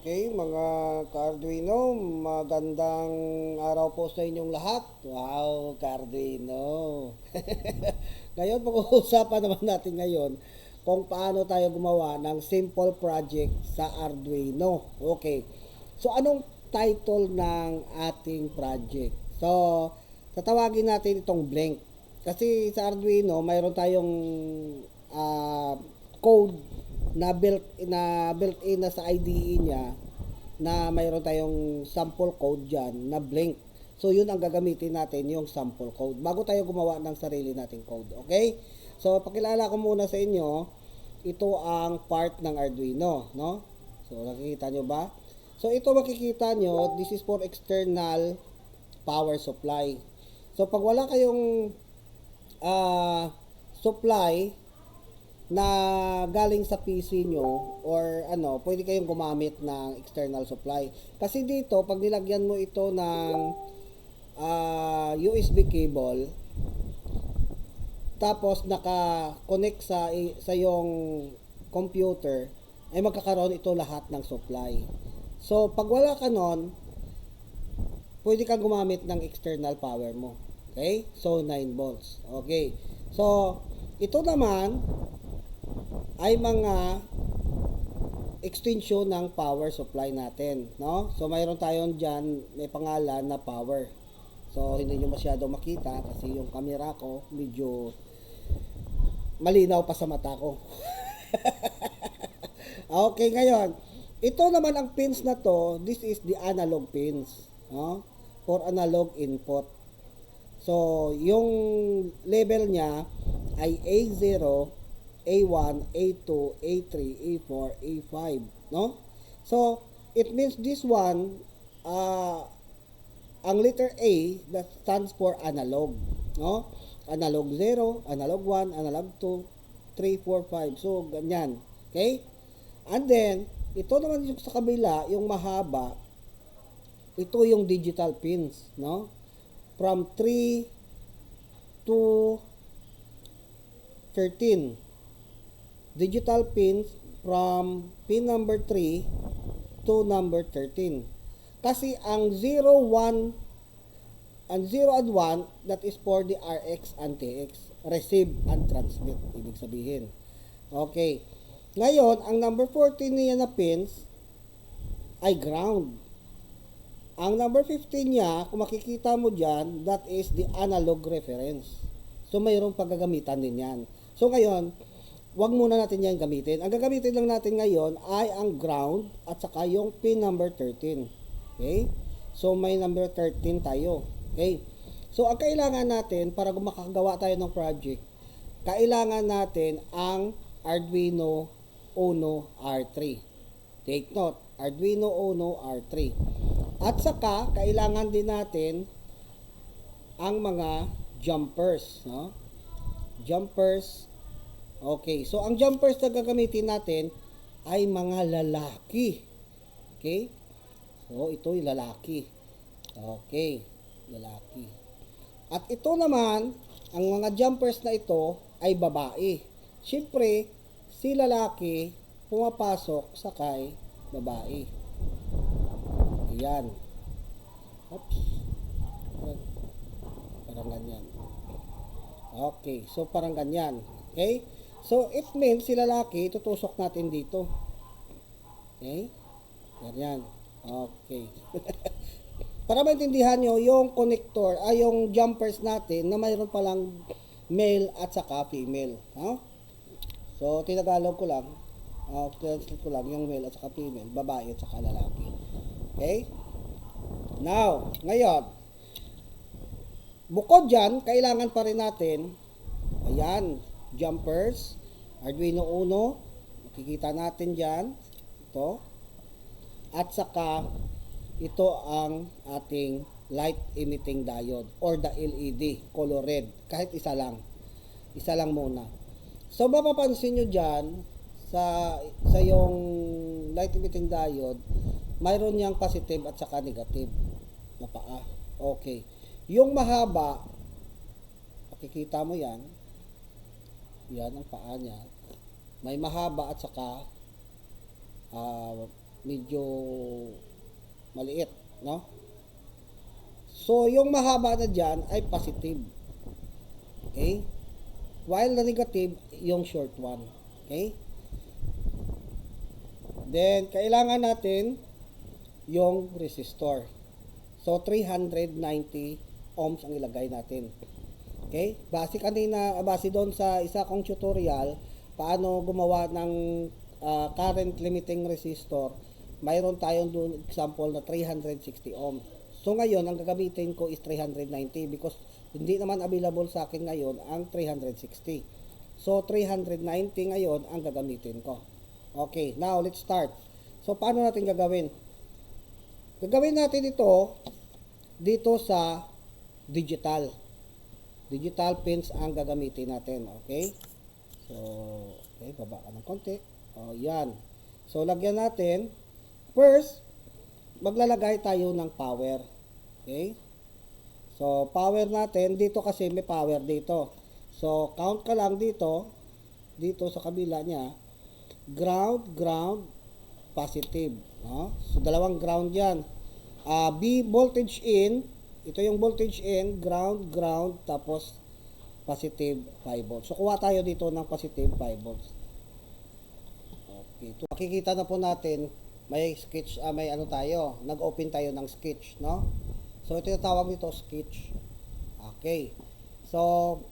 Okay, mga ka-Arduino, magandang araw po sa inyong lahat. Wow, ka-Arduino. Ngayon, pag-uusapan naman natin ngayon kung paano tayo gumawa ng simple project sa Arduino. Okay, so anong title ng ating project? So, tatawagin natin itong blank. Kasi sa Arduino, mayroon tayong code na built in na sa IDE niya na mayroon tayong sample code diyan na blank. So yun ang gagamitin natin, yung sample code bago tayo gumawa ng sarili nating code. Okay? So pakilala ko muna sa inyo, ito ang part ng Arduino, no? So nakikita nyo ba? So ito makikita nyo, this is for external power supply. So pag wala kayong supply na galing sa PC nyo or pwede kayong gumamit ng external supply. Kasi dito, pag nilagyan mo ito ng USB cable, tapos naka-connect sa yung computer, ay magkakaroon ito lahat ng supply. So, pag wala ka nun, pwede kang gumamit ng external power mo. Okay? So, 9 volts. Okay. So, ito naman ay mga extension ng power supply natin, no? So mayroon tayong diyan, may pangalan na power. So hindi niyo masyado makita kasi yung camera ko medyo malinaw pa sa mata ko. Okay, ngayon, ito naman ang pins na to, this is the analog pins, no? For analog input. So yung level niya ay A0, A1, A2, A3, A4, A5, no? So, it means this one, ang letter A, that stands for analog, no? Analog 0, analog 1, analog 2, 3, 4, 5. So, ganyan. Okay? And then, ito naman yung sa kabila, yung mahaba, ito yung digital pins, no? From 3 to 13. Digital pins from pin number 3 to number 13. Kasi ang 0, 1, and 0 and 1, that is for the RX and TX. Receive and transmit, ibig sabihin. Okay. Ngayon, ang number 14 niya na pins ay ground. Ang number 15 niya, kung makikita mo dyan, that is the analog reference. So, mayroong paggagamitan din yan. So, ngayon, wag muna natin yan gamitin. Ang gagamitin lang natin ngayon ay ang ground at saka yung pin number 13. Okay? So, may number 13 tayo. Okay? So, ang kailangan natin para makagawa tayo ng project, kailangan natin ang Arduino Uno R3. Take note, Arduino Uno R3. At saka, kailangan din natin ang mga jumpers. No? Jumpers. Okay, so ang jumpers na gagamitin natin ay mga lalaki. Okay? So, ito yung lalaki. Okay, lalaki. At ito naman, ang mga jumpers na ito ay babae. Siyempre, si lalaki pumapasok sa kay babae. Ayan. Oops. Parang ganyan. Okay, so parang ganyan. Okay? So, it means si lalaki, tutusok natin dito. Okay? Ganyan. Okay. Para maintindihan nyo, yung connector, yung jumpers natin, na mayroon palang male at saka female. No? So, tinagalog ko lang. Translate ko lang yung male at saka female, babae at saka lalaki. Okay? Now, ngayon, bukod dyan, kailangan pa rin natin, ayan, jumpers, Arduino Uno, makikita natin dyan, ito, at saka, ito ang ating light emitting diode, or the LED, color red, kahit isa lang muna. So, mapapansin nyo dyan, sa yung light emitting diode, mayroon niyang positive at saka negative na paa. Okay. Yung mahaba, makikita mo yan, yan ang paa niya. May mahaba at saka medyo maliit, no? So, yung mahaba na dyan ay positive. Okay? While the negative, yung short one. Okay? Then, kailangan natin yung resistor. So, 390 ohms ang ilagay natin. Okay? Base doon sa isa kong tutorial, paano gumawa ng current limiting resistor, mayroon tayong doon example na 360 ohms. So, ngayon, ang gagamitin ko is 390 because hindi naman available sa akin ngayon ang 360. So, 390 ngayon ang gagamitin ko. Okay, now let's start. So, paano natin gagawin? Gagawin natin ito dito sa digital. Digital pins ang gagamitin natin. Okay? So, okay, baba ka ng konti. O, yan. So, lagyan natin. First, maglalagay tayo ng power. Okay? So, power natin, dito kasi may power dito. So, count ka lang dito sa kabila niya, ground, positive. No? So, dalawang ground yan. B, voltage in, ito yung voltage in, ground, tapos positive 5 volts. So, kuha tayo dito ng positive 5 volts. Okay, ito makikita na po natin, may sketch, may ano tayo, nag-open tayo ng sketch, no? So, ito yung tawag nito, sketch. Okay. So,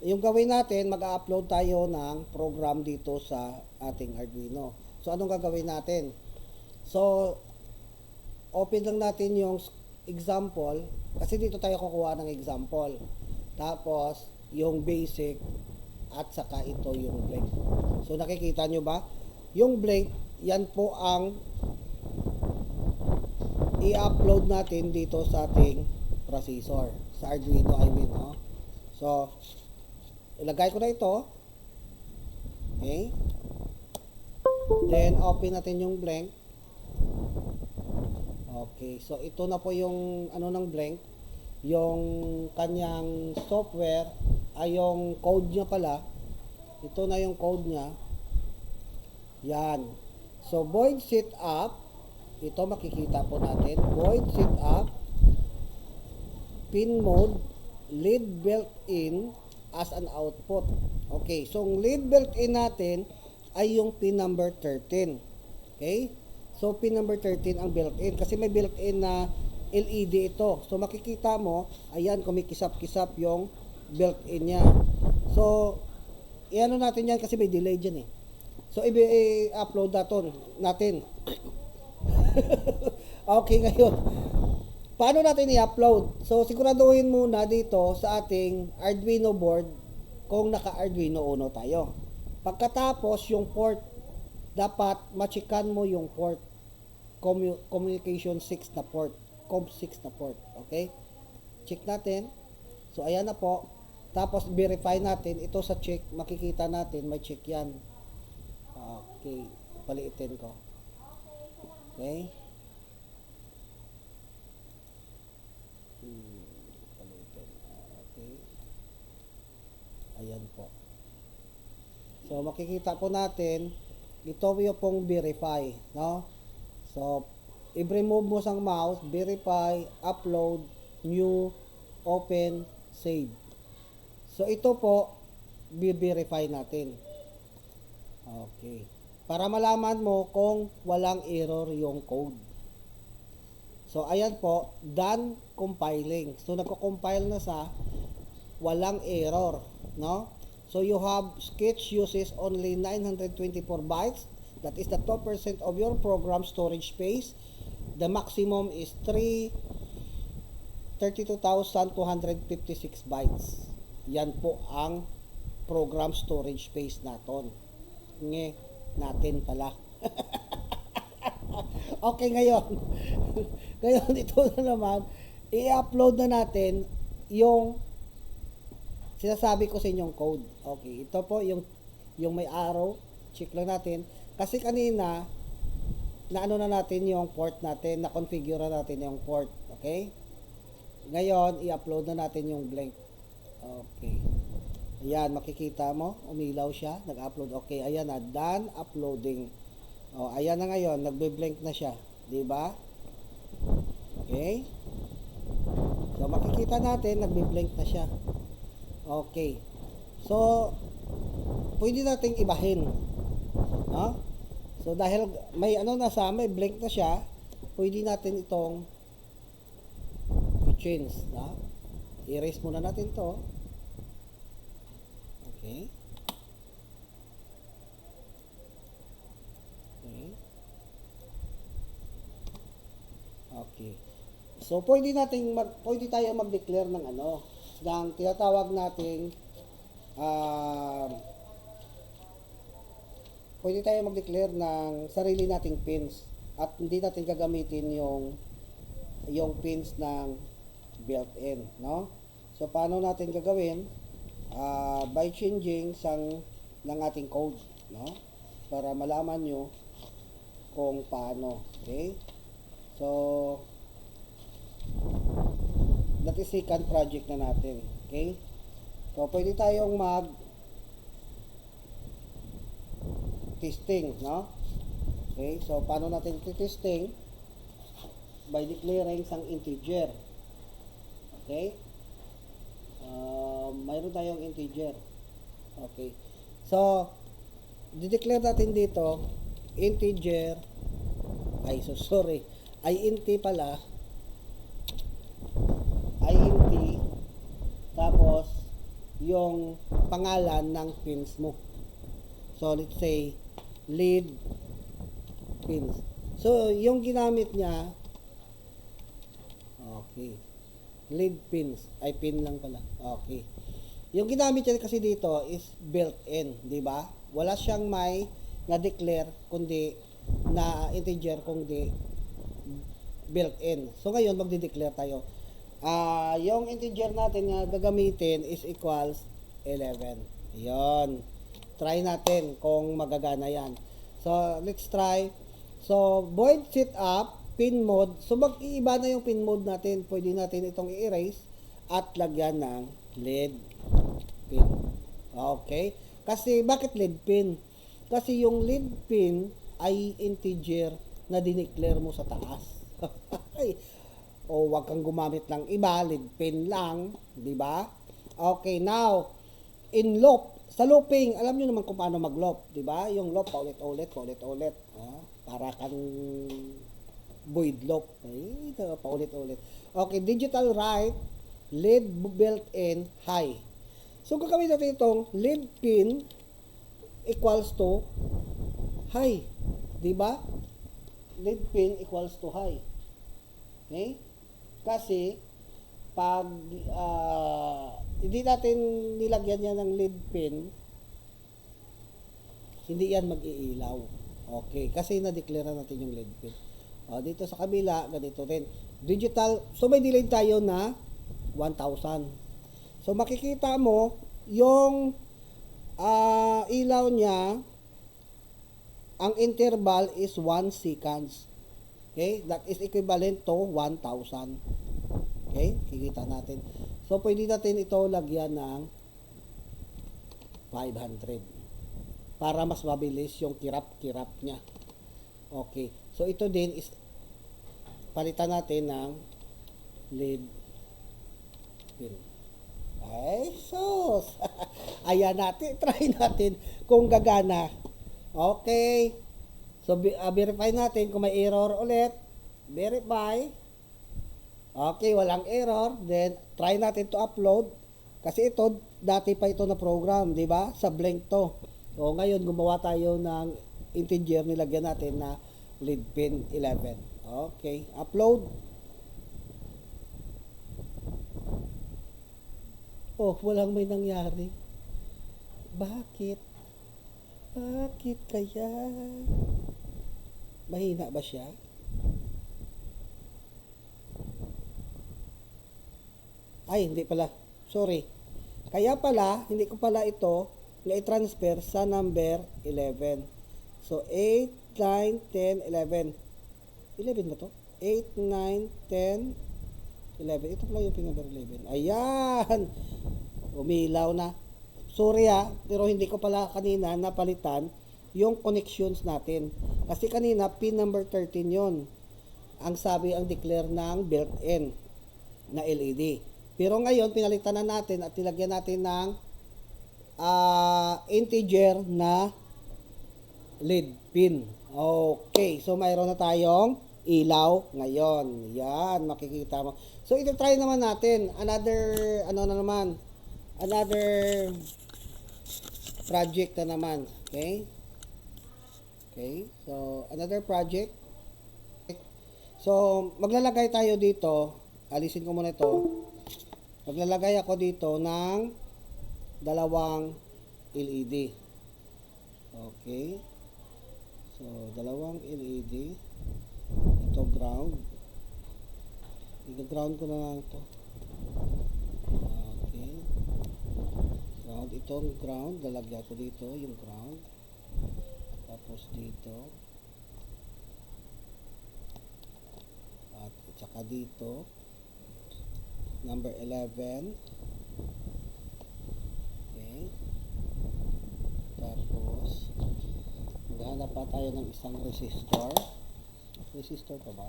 yung gawin natin, mag-upload tayo ng program dito sa ating Arduino. So, anong gagawin natin? So, open lang natin yung example, kasi dito tayo kukuha ng example. Tapos, yung basic, at saka ito yung blank. So, nakikita nyo ba? Yung blank, yan po ang i-upload natin dito sa ating processor, sa Arduino I mean, no? So, ilagay ko na ito. Okay. Then, open natin yung blank. Okay, so ito na po yung ano ng blank, yung kanyang software, ay yung code niya pala. Ito na yung code niya. Yan. So, void setup, ito makikita po natin. Void setup, pin mode, lead built-in as an output. Okay, so ang lead built-in natin ay yung pin number 13. Okay? So, pin number 13 ang built-in. Kasi may built-in na LED ito. So, makikita mo, ayan, kumikisap-kisap yung built-in niya. So, iano natin yan kasi may delay dyan eh. So, i-upload natin. Okay, ngayon. Paano natin i-upload? So, siguraduhin muna dito sa ating Arduino board kung naka-Arduino Uno tayo. Pagkatapos, yung port, dapat machikan mo yung port. Communication 6 na port. COM6 na port. Okay? Check natin. So, ayan na po. Tapos, verify natin. Ito sa check, makikita natin, may check yan. Okay. Paliitin ko. Okay? Okay. Ayan po. So, makikita po natin, ito yung pong verify, no? So, i-remove mo sang mouse, verify, upload, new, open, save. So, ito po, verify natin. Okay. Para malaman mo kung walang error yung code. So, ayan po, done compiling. So, nagko-compile na sa walang error, no? So, you have sketch uses only 924 bytes. That is the 2% of your program storage space. The maximum is 32,256 bytes. Yan po ang program storage space natin. Natin pala. Okay, ngayon. Ngayon, ito na naman. I-upload na natin yung sinasabi ko sa inyong code. Okay, ito po yung may arrow. Check lang natin. Kasi kanina, naano na natin yung port natin, na-configure na natin yung port. Okay? Ngayon, i-upload na natin yung blank. Okay. Ayan, makikita mo, umilaw siya, nag-upload. Okay, ayan na, done uploading. Ayan na ngayon, nagbe-blank na siya. Di ba? Okay? So, makikita natin, nagbi-blink na siya. Okay. So, pwede nating ibahin. No? So, dahil may may blink na siya, pwede natin itong i-change. No? I-erase muna natin to. Okay. Okay. Okay. So, pwede tayo mag-declare ng ng tinatawag nating pwede tayo mag-declare ng sarili nating pins at hindi natin gagamitin yung pins ng built-in, no? So, paano natin gagawin? By changing ng ating code, no? Para malaman nyo kung paano, okay? So, that is second project na natin, okay? So, pwede tayong testing, no? Okay, so paano natin testing? By declaring isang integer. Okay? Mayroon tayong integer. Okay. So, di-declare natin dito integer int pala, int, tapos yung pangalan ng pins mo. So, let's say lead pins. So, yung ginamit niya, okay, lead pins, ay pin lang pala. Okay. Yung ginamit niya kasi dito is built-in, di ba? Wala siyang may na-declare kundi na integer kundi built-in. So, ngayon magdi-declare tayo. Yung integer natin na gagamitin is equals 11. Yon. Try natin kung magagana yan. So, let's try. So, void setup, pin mode. So, mag-iiba na yung pin mode natin. Pwede natin itong i-erase at lagyan ng lead pin. Okay? Kasi, bakit lead pin? Kasi yung lead pin ay integer na dineclare mo sa taas. O, wag kang gumamit ng iba, lead pin lang. Diba? Okay, now, in loop, sa looping, alam nyo naman kung paano mag-loop, di ba? Yung loop, paulit-ulit. Para kang void loop. Ay, paulit-ulit. Okay, digital write, lead built-in, high. So, gagawin natin itong lead pin equals to high. Di ba? Lead pin equals to high. Okay? Kasi, pag hindi natin nilagyan yan ng lead pin, hindi yan mag-iilaw. Okay, kasi na-declare natin yung lead pin. Dito sa kabila, ganito rin. Digital, so may delay tayo na 1,000. So makikita mo, yung ilaw niya, ang interval is 1 seconds. Okay, that is equivalent to 1,000. Okay, kikita natin. So, pwede natin ito lagyan ng 500 para mas mabilis yung kirap-kirap niya. Okay. So, ito din is palitan natin ng lead pin. Ay, sus! Ayan natin. Try natin kung gagana. Okay. So, verify natin kung may error ulit. Verify. Okay, walang error. Then, try natin to upload. Kasi ito, dati pa ito na program, di ba? Sa blank to. So, ngayon, gumawa tayo ng integer, nilagyan natin na lead pin 11. Okay, upload. Oh, walang may nangyari. Bakit? Bakit kaya? Mahina ba siya? Ay, hindi pala. Sorry. Kaya pala, hindi ko pala ito na-transfer sa number 11. So, 8, 9, 10, 11. 11 ba to? 8, 9, 10, 11. Ito pala yung number 11. Ayan! Umilaw na. Sorry pero hindi ko pala kanina napalitan yung connections natin. Kasi kanina, pin number 13 yon. ang sabi ang declare ng built-in na LED. Pero ngayon, pinalitan na natin at nilagyan natin ng integer na LED pin. Okay, so mayroon na tayong ilaw ngayon. Yan, makikita mo. So, ito try naman natin. Another project na naman. Okay? Okay, so another project. So, maglalagay tayo dito. Alisin ko muna ito. Maglalagay ako dito ng dalawang LED. Okay. So, dalawang LED. Ito ground. I-ground ko na lang ito. Okay. Ground. Itong ground. Lalagyan ko dito yung ground. Tapos dito. At saka dito. Number 11. Okay. Tapos maghanap pa tayo ng isang resistor. Resistor pa ba?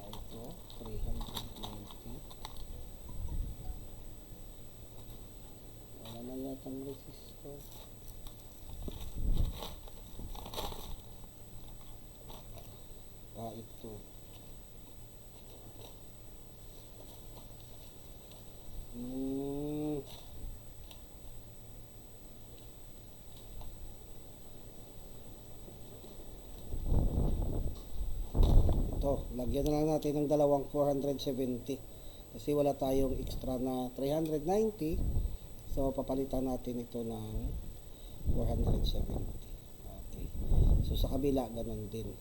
Ito, 390. Wala na yatang resistor. Ito. Ito, lagyan na lang natin ng dalawang 470 kasi wala tayong extra na 390. So, papalitan natin ito ng 470. Okay. So, sa kabila, ganun din.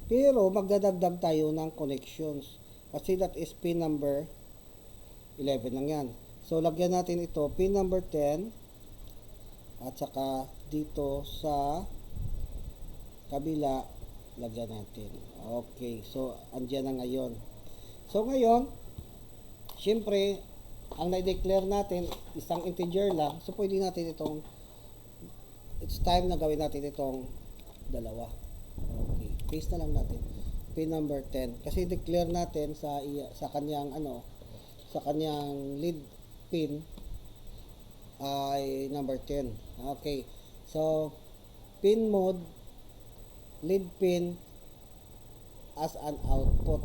Pero, magdadagdag tayo ng connections. Kasi that is pin number 11 lang yan. So, lagyan natin ito, pin number 10. At saka, dito sa kabila, lagyan natin. Okay. So, andyan na ngayon. So, ngayon, syempre, ang na-declare natin, isang integer lang. So, pwede natin itong, it's time na gawin natin itong dalawa. Okay. Paste na lang natin. Pin number 10. Kasi declare natin sa kanyang sa kanyang lead pin ay number 10. Okay. So, pin mode, lead pin as an output.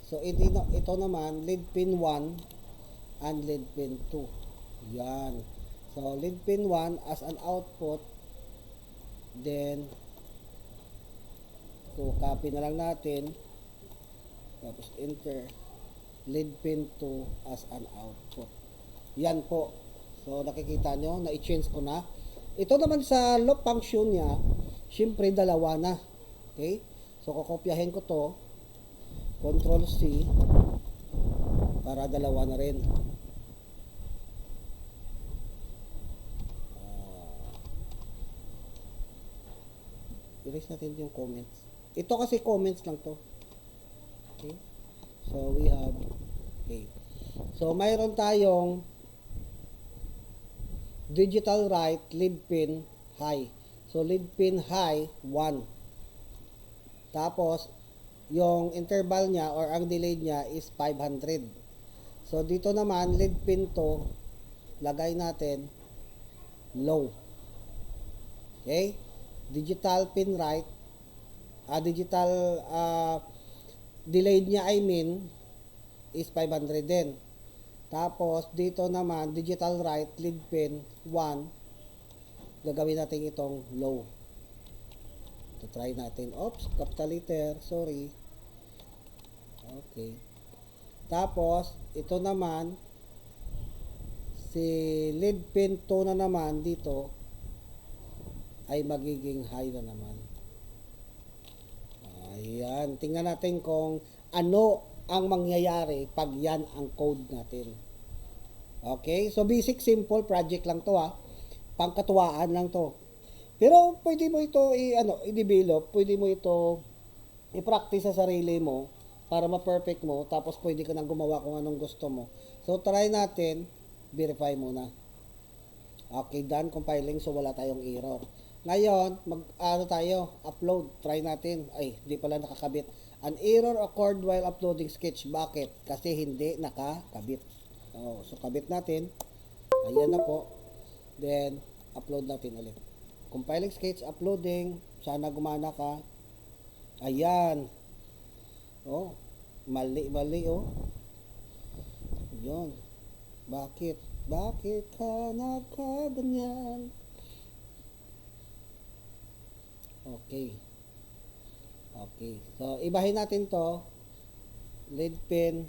So, ito naman, lead pin 1 and lead pin 2. Yan. So, lead pin 1 as an output. Then, so, copy na lang natin. Tapos, enter. Lead pin 2 as an output. Yan po. So, nakikita nyo, na-change ko na. Ito naman sa loop function niya, syempre, dalawa na. Okay? So, kokopyahin ko to. Control C. Para dalawa na rin. Erase natin yung comments. Ito kasi comments lang to. Okay? So, we have, okay. So, mayroon tayong digital write lead pin high. So, lead pin high, 1. Tapos, yung interval niya or ang delay niya is 500. So, dito naman, lead pin to, lagay natin low. Okay? Digital pin write, delayed niya is 500 din. Tapos dito naman digital write lead pin 1, gagawin natin itong low. To try natin. Oops, capital letter, sorry. Okay. Tapos ito naman si lead pin 2 na naman dito ay magiging high na naman. Ayan. Tingnan natin kung ano ang mangyayari pag yan ang code natin. Okay? So, basic, simple project lang to ha. Pangkatuwaan lang to. Pero, pwede mo ito i-develop. Pwede mo ito i-practice sa sarili mo para ma-perfect mo. Tapos, pwede ka nang gumawa kung anong gusto mo. So, try natin. Verify muna. Okay, done compiling. So, wala tayong error. Ngayon, ano tayo, upload. Try natin. Ay, hindi pala nakakabit. An error occurred while uploading sketch. Bakit? Kasi hindi nakakabit. Oh, so kabit natin. Ayan na po. Then, upload natin ulit. Compiling sketch, uploading. Sana gumana ka. Ayan. Oh, mali oh. Yun. Bakit? Bakit ka nagkaganyan? Okay. Okay. So, ibahin natin to. Lead pin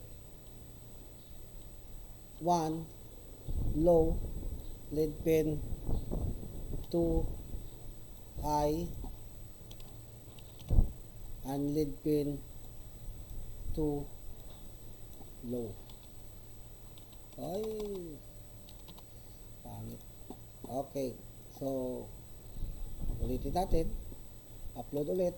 1 low, lead pin 2 high, and lead pin 2 low. Ay, pangit. Okay. So, ulitin natin. Upload ulit.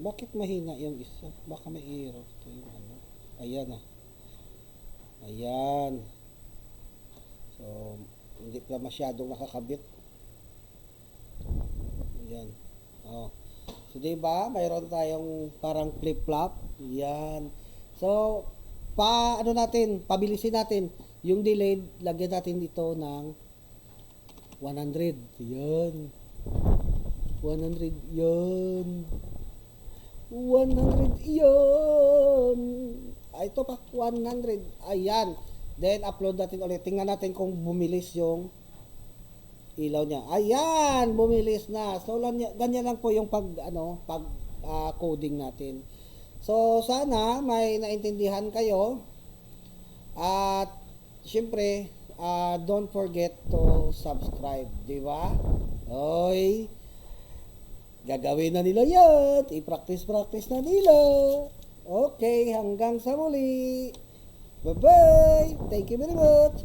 Bakit mahina yung isa? Baka may error. Ito yung ano. Ayan ah. Ayan. So, hindi pa masyadong nakakabit. Ayan. Oh. So, diba? Mayroon tayong parang flip-flop. Ayan. So, ano natin? Pabilisin natin. Yung delayed, lagyan natin dito ng 100. Ayan. 100. Yan. 100 yun. Ito pa, 100. Ayan. Then, upload natin ulit. Tingnan natin kung bumilis yung ilaw niya. Ayan, bumilis na. So, ganyan lang po yung coding natin. So, sana may naintindihan kayo. At, syempre, don't forget to subscribe. Diba? Oy. Gagawin na nila yan. I-practice na nila. Okay, hanggang sa muli. Bye-bye. Thank you very much.